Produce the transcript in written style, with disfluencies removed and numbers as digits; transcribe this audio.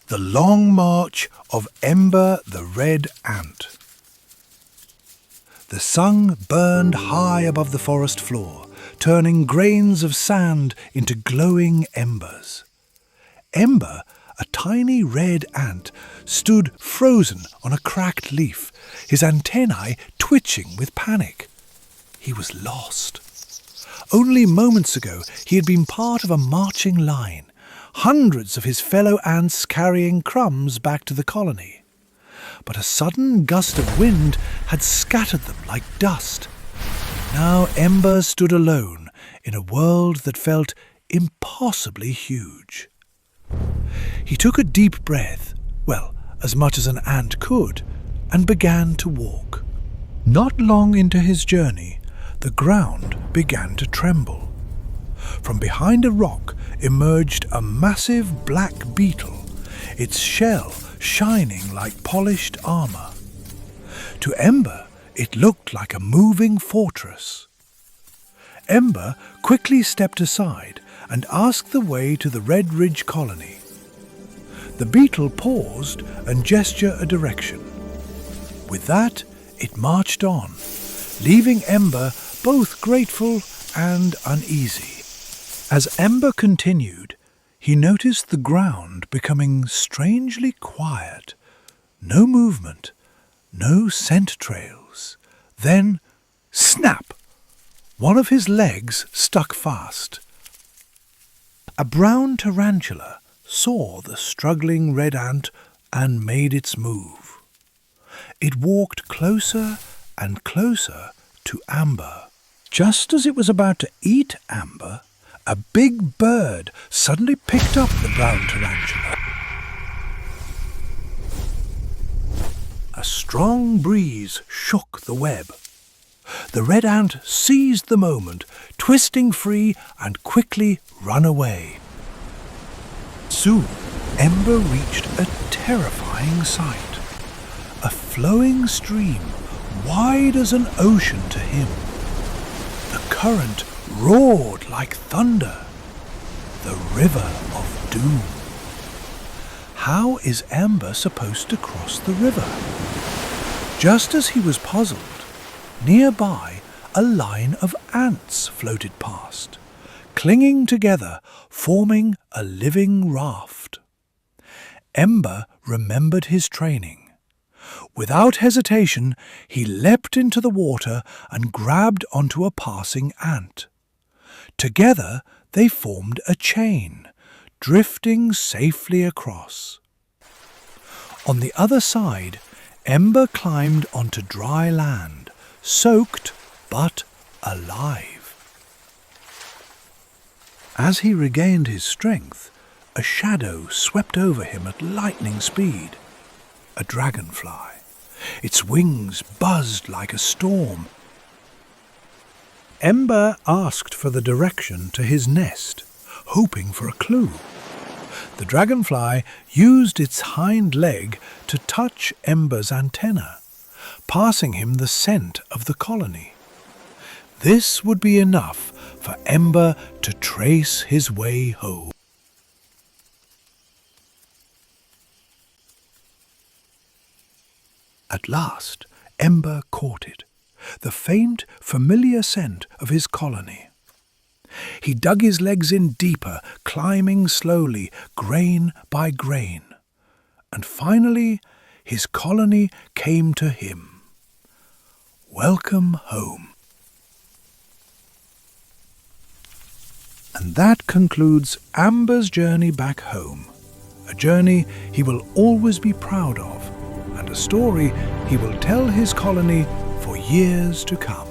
The Long March of Ember the Red Ant. The sun burned high above the forest floor, turning grains of sand into glowing embers. Ember, a tiny red ant, stood frozen on a cracked leaf, his antennae twitching with panic. He was lost. Only moments ago he had been part of a marching line, hundreds of his fellow ants carrying crumbs back to the colony. But a sudden gust of wind had scattered them like dust. Now Ember stood alone in a world that felt impossibly huge. He took a deep breath, well, as much as an ant could, and began to walk. Not long into his journey, the ground began to tremble. From behind a rock emerged a massive black beetle, its shell shining like polished armor. To Ember, it looked like a moving fortress. Ember quickly stepped aside and asked the way to the Red Ridge colony. The beetle paused and gestured a direction. With that, it marched on, leaving Ember both grateful and uneasy. As Ember continued, he noticed the ground becoming strangely quiet. No movement, no scent trails. Then, snap! One of his legs stuck fast. A brown tarantula saw the struggling red ant and made its move. It walked closer and closer to Amber. Just as it was about to eat Amber, a big bird suddenly picked up the brown tarantula. A strong breeze shook the web. The red ant seized the moment, twisting free and quickly ran away. Soon, Ember reached a terrifying sight. A flowing stream, wide as an ocean to him. The current roared like thunder. The River of Doom. How is Ember supposed to cross the river? Just as he was puzzled, nearby a line of ants floated past, clinging together, forming a living raft. Ember remembered his training. Without hesitation, he leapt into the water and grabbed onto a passing ant. Together they formed a chain, drifting safely across. On the other side, Ember climbed onto dry land, soaked but alive. As he regained his strength, a shadow swept over him at lightning speed. A dragonfly. Its wings buzzed like a storm. Ember asked for the direction to his nest, hoping for a clue. The dragonfly used its hind leg to touch Ember's antenna, passing him the scent of the colony. This would be enough for Ember to trace his way home. At last, Ember caught it, the faint, familiar scent of his colony. He dug his legs in deeper, climbing slowly, grain by grain. And finally, his colony came to him. Welcome home. And that concludes Amber's journey back home, a journey he will always be proud of, and a story he will tell his colony for years to come.